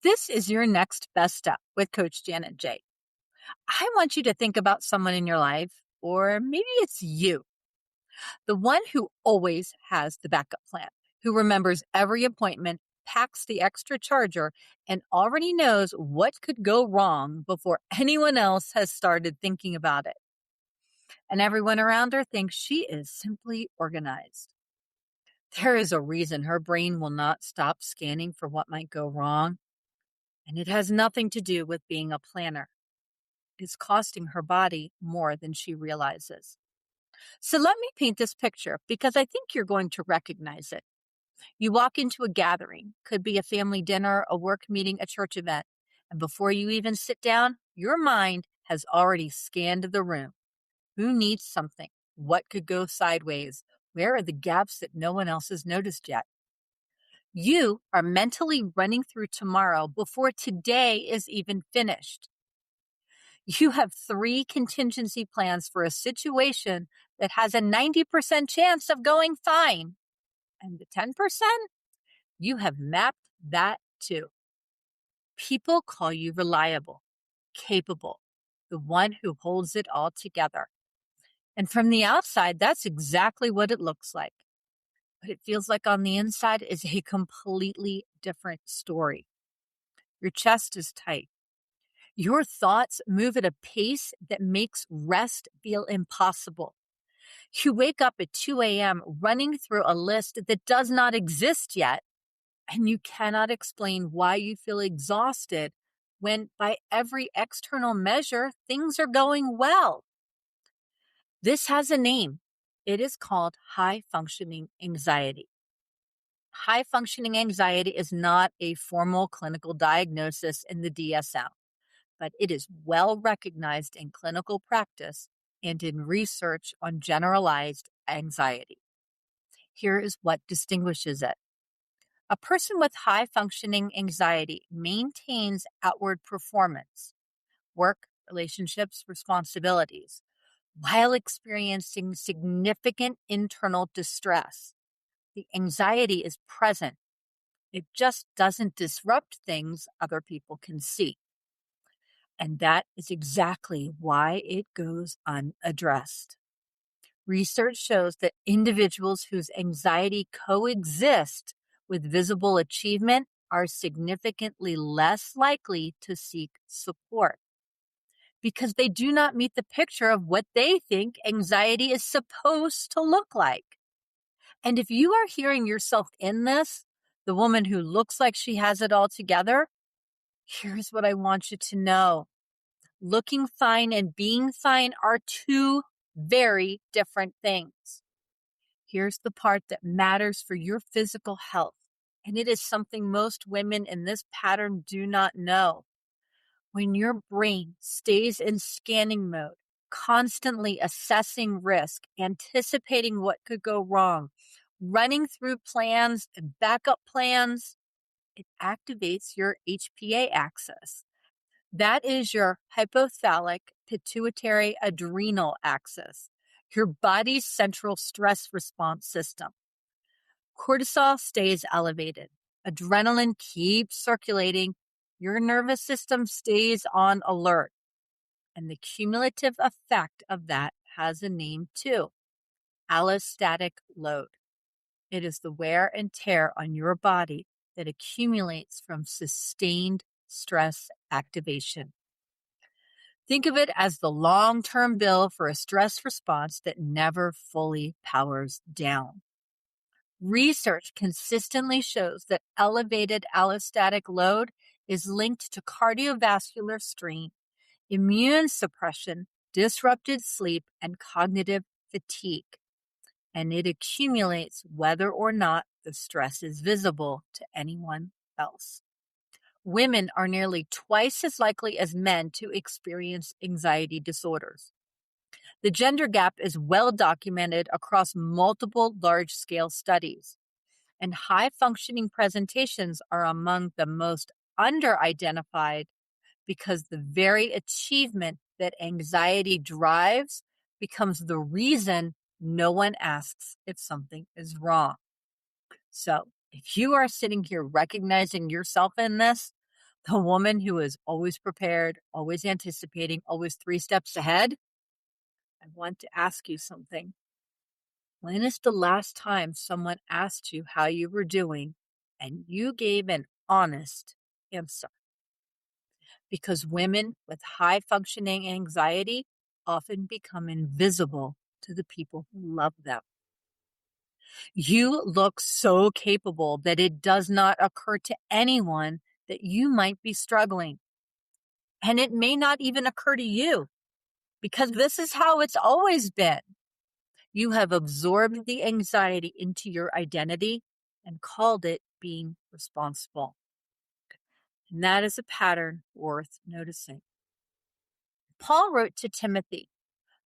This is your next best step with Coach Janet J. I want you to think about someone in your life, or maybe it's you, the one who always has the backup plan, who remembers every appointment, packs the extra charger, and already knows what could go wrong before anyone else has started thinking about it. And everyone around her thinks she is simply organized. There is a reason her brain will not stop scanning for what might go wrong, and it has nothing to do with being a planner. It's costing her body more than she realizes. So let me paint this picture because I think you're going to recognize it. You walk into a gathering, could be a family dinner, a work meeting, a church event, and before you even sit down, your mind has already scanned the room. Who needs something? What could go sideways? Where are the gaps that no one else has noticed yet? You are mentally running through tomorrow before today is even finished. You have 3 contingency plans for a situation that has a 90% chance of going fine. And the 10%, you have mapped that too. People call you reliable, capable, the one who holds it all together. And from the outside, that's exactly what it looks like. But it feels like on the inside is a completely different story. Your chest is tight. Your thoughts move at a pace that makes rest feel impossible. You wake up at 2 a.m. running through a list that does not exist yet, and you cannot explain why you feel exhausted when, by every external measure, things are going well. This has a name. It is called high functioning anxiety. High functioning anxiety is not a formal clinical diagnosis in the DSM, but it is well recognized in clinical practice and in research on generalized anxiety. Here is what distinguishes it. A person with high functioning anxiety maintains outward performance, work, relationships, responsibilities, while experiencing significant internal distress. The anxiety is present. It just doesn't disrupt things other people can see. And that is exactly why it goes unaddressed. Research shows that individuals whose anxiety coexists with visible achievement are significantly less likely to seek support because they do not meet the picture of what they think anxiety is supposed to look like. And if you are hearing yourself in this, the woman who looks like she has it all together, here's what I want you to know. Looking fine and being fine are 2 very different things. Here's the part that matters for your physical health, and it is something most women in this pattern do not know. When your brain stays in scanning mode, constantly assessing risk, anticipating what could go wrong, running through plans and backup plans, it activates your HPA axis. That is your hypothalamic pituitary adrenal axis, your body's central stress response system. Cortisol stays elevated. Adrenaline keeps circulating. Your nervous system stays on alert. And the cumulative effect of that has a name too: allostatic load. It is the wear and tear on your body that accumulates from sustained stress activation. Think of it as the long-term bill for a stress response that never fully powers down. Research consistently shows that elevated allostatic load is linked to cardiovascular strain, immune suppression, disrupted sleep, and cognitive fatigue. And it accumulates whether or not the stress is visible to anyone else. Women are nearly twice as likely as men to experience anxiety disorders. The gender gap is well documented across multiple large-scale studies, and high-functioning presentations are among the most under-identified because the very achievement that anxiety drives becomes the reason no one asks if something is wrong. So, if you are sitting here recognizing yourself in this, The woman who is always prepared, always anticipating, always 3 steps ahead. I want to ask you something. When is the last time someone asked you how you were doing and you gave an honest answer? Because women with high functioning anxiety often become invisible to the people who love them. You look so capable that it does not occur to anyone that you might be struggling. And it may not even occur to you because this is how it's always been. You have absorbed the anxiety into your identity and called it being responsible. And that is a pattern worth noticing. Paul wrote to Timothy,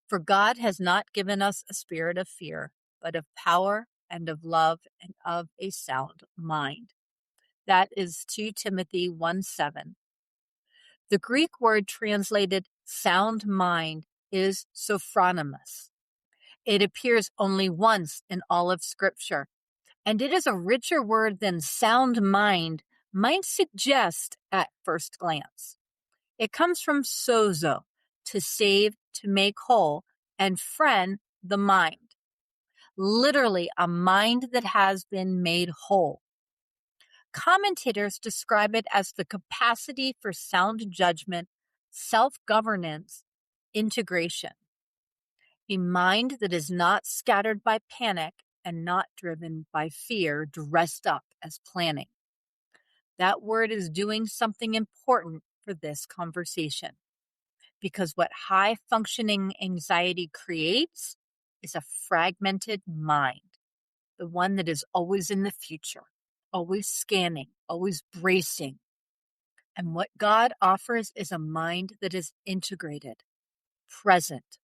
"For God has not given us a spirit of fear, but of power and of love and of a sound mind." That is 2 Timothy 1:7. The Greek word translated sound mind is sophronimus. It appears only once in all of Scripture, and it is a richer word than sound mind might suggest at first glance. It comes from sozo, to save, to make whole, and phren, the mind. Literally, a mind that has been made whole. Commentators describe it as the capacity for sound judgment, self-governance, integration. A mind that is not scattered by panic and not driven by fear, dressed up as planning. That word is doing something important for this conversation, because what high functioning anxiety creates is a fragmented mind, the one that is always in the future, always scanning, always bracing. And what God offers is a mind that is integrated, present,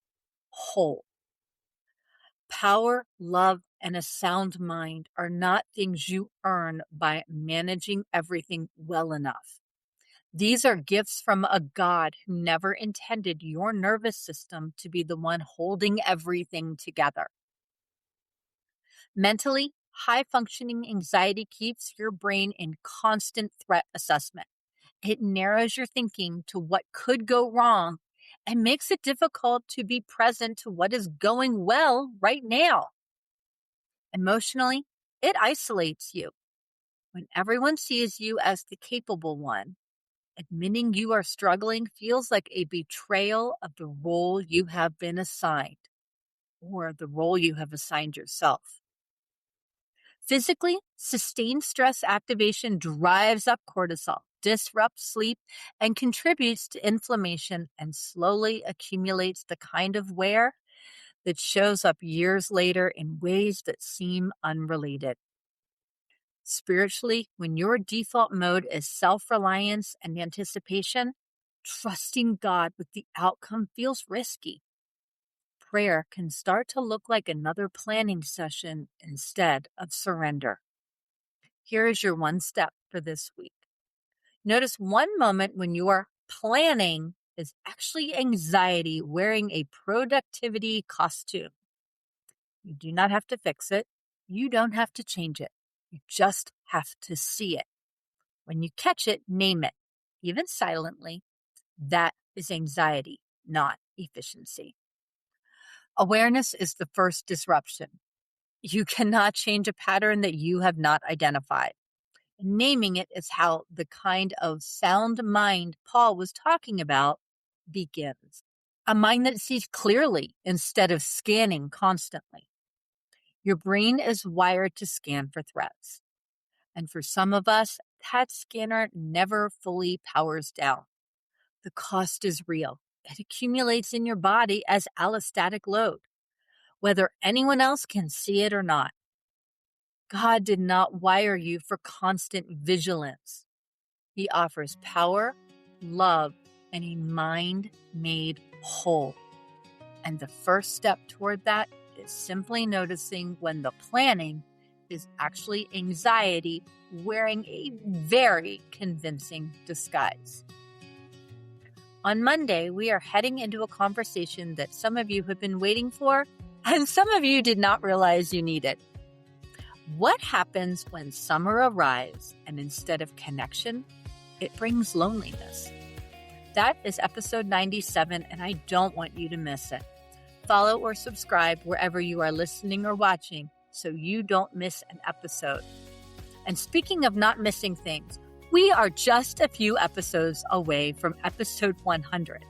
whole. Power, love, and a sound mind are not things you earn by managing everything well enough. These are gifts from a God who never intended your nervous system to be the one holding everything together. Mentally, high-functioning anxiety keeps your brain in constant threat assessment. It narrows your thinking to what could go wrong and makes it difficult to be present to what is going well right now. Emotionally, it isolates you. When everyone sees you as the capable one, admitting you are struggling feels like a betrayal of the role you have been assigned, or the role you have assigned yourself. Physically, sustained stress activation drives up cortisol, disrupts sleep, and contributes to inflammation and slowly accumulates the kind of wear that shows up years later in ways that seem unrelated. Spiritually, when your default mode is self-reliance and anticipation, trusting God with the outcome feels risky. Prayer can start to look like another planning session instead of surrender. Here is your one step for this week. Notice one moment when your planning is actually anxiety wearing a productivity costume. You do not have to fix it. You don't have to change it. You just have to see it. When you catch it, name it, even silently. That is anxiety, not efficiency. Awareness is the first disruption. You cannot change a pattern that you have not identified. Naming it is how the kind of sound mind Paul was talking about begins. A mind that sees clearly instead of scanning constantly. Your brain is wired to scan for threats. And for some of us, that scanner never fully powers down. The cost is real. It accumulates in your body as allostatic load, whether anyone else can see it or not. God did not wire you for constant vigilance. He offers power, love, and a mind made whole. And the first step toward that is simply noticing when the planning is actually anxiety wearing a very convincing disguise. On Monday, we are heading into a conversation that some of you have been waiting for, and some of you did not realize you needed. What happens when summer arrives and instead of connection, it brings loneliness. That is episode 97, and I don't want you to miss it. Follow or subscribe wherever you are listening or watching so you don't miss an episode. And speaking of not missing things, we are just a few episodes away from episode 100.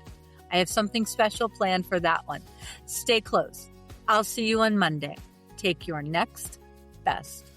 I have something special planned for that one. Stay close. I'll see you on Monday. Take your next best